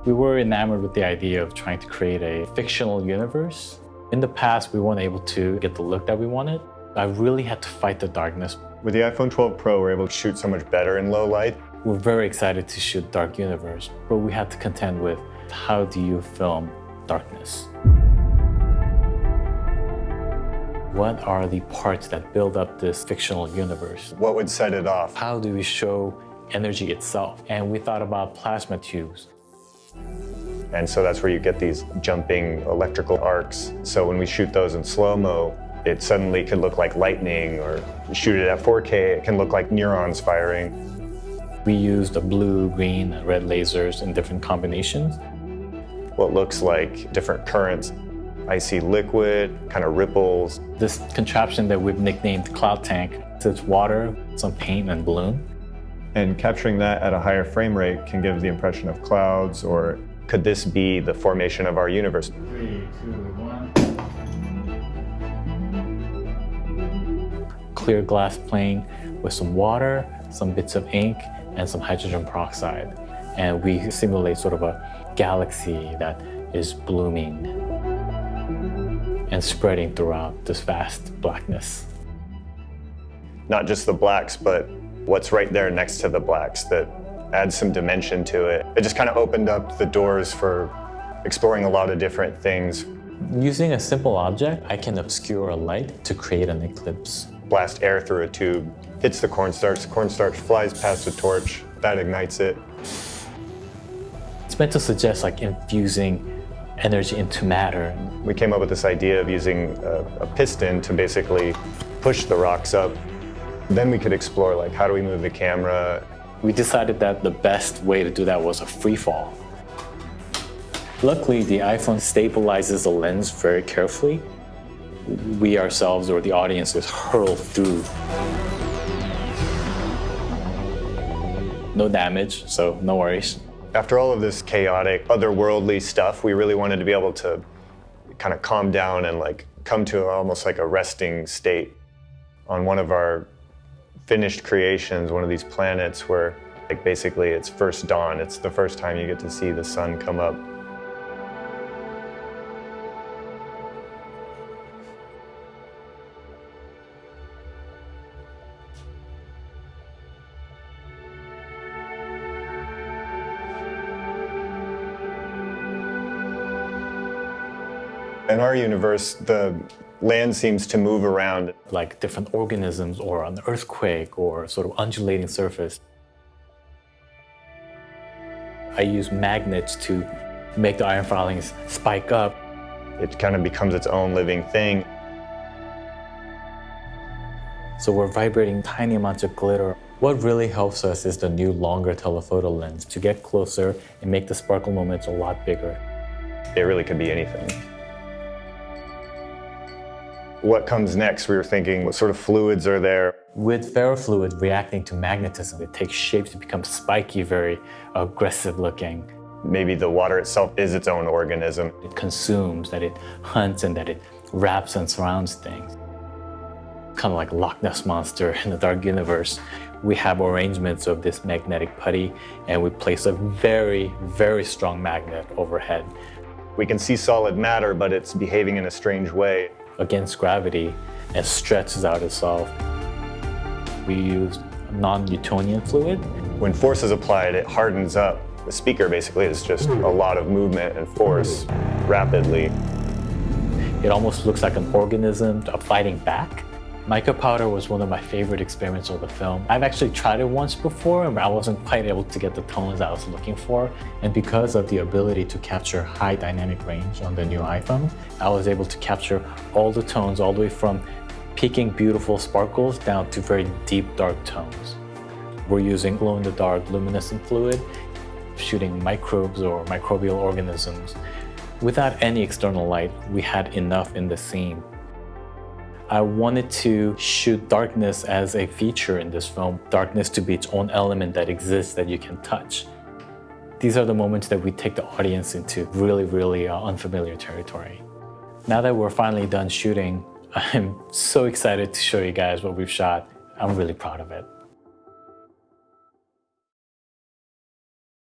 We were enamored with the idea of trying to create a fictional universe. In the past, we weren't able to get the look that we wanted. I really had to fight the darkness. With the iPhone 12 Pro, we're able to shoot so much better in low light. We're very excited to shoot Dark Universe, but we had to contend with how do you film darkness? What are the parts that build up this fictional universe? What would set it off? How do we show energy itself? And we thought about plasma tubes. And so that's where you get these jumping electrical arcs. So when we shoot those in slow-mo, it suddenly could look like lightning, or shoot it at 4K, it can look like neurons firing. We used the blue, green, and red lasers in different combinations. What looks like different currents, icy liquid, kind of ripples. This contraption that we've nicknamed Cloud Tank, it's water, some paint, and balloon. And capturing that at a higher frame rate can give the impression of clouds, or could this be the formation of our universe? 3, 2, 1. Clear glass plane with some water, some bits of ink, and some hydrogen peroxide. And we simulate sort of a galaxy that is blooming and spreading throughout this vast blackness. Not just the blacks, but what's right there next to the blacks that adds some dimension to it. It just kind of opened up the doors for exploring a lot of different things. Using a simple object, I can obscure a light to create an eclipse. Blast air through a tube, hits the cornstarch flies past a torch, that ignites it. It's meant to suggest like infusing energy into matter. We came up with this idea of using a piston to basically push the rocks up. Then we could explore like how do we move the camera. We decided that the best way to do that was a free fall. Luckily, the iPhone stabilizes the lens very carefully. We ourselves or the audience is hurled through. No damage, so no worries. After all of this chaotic, otherworldly stuff, we really wanted to be able to kind of calm down and like come to almost like a resting state. On one of our finished creations, one of these planets where like basically it's first dawn, it's the first time you get to see the sun come up. In our universe, the land seems to move around. Like different organisms or an earthquake or sort of undulating surface. I use magnets to make the iron filings spike up. It kind of becomes its own living thing. So we're vibrating tiny amounts of glitter. What really helps us is the new longer telephoto lens to get closer and make the sparkle moments a lot bigger. It really could be anything. What comes next? We were thinking, what sort of fluids are there? With ferrofluid reacting to magnetism, it takes shape to become spiky, very aggressive looking. Maybe the water itself is its own organism. It consumes, that it hunts, and that it wraps and surrounds things. Kind of like Loch Ness Monster in the Dark Universe. We have arrangements of this magnetic putty, and we place a very, very strong magnet overhead. We can see solid matter, but it's behaving in a strange way. Against gravity and stretches out itself. We used non-Newtonian fluid. When force is applied, it hardens up. The speaker basically is just a lot of movement and force rapidly. It almost looks like an organism fighting back. Mica powder was one of my favorite experiments of the film. I've actually tried it once before, and I wasn't quite able to get the tones I was looking for. And because of the ability to capture high dynamic range on the new iPhone, I was able to capture all the tones, all the way from peaking beautiful sparkles down to very deep dark tones. We're using glow-in-the-dark luminescent fluid, shooting microbes or microbial organisms. Without any external light, we had enough in the scene. I wanted to shoot darkness as a feature in this film, darkness to be its own element that exists that you can touch. These are the moments that we take the audience into really, really unfamiliar territory. Now that we're finally done shooting, I'm so excited to show you guys what we've shot. I'm really proud of it.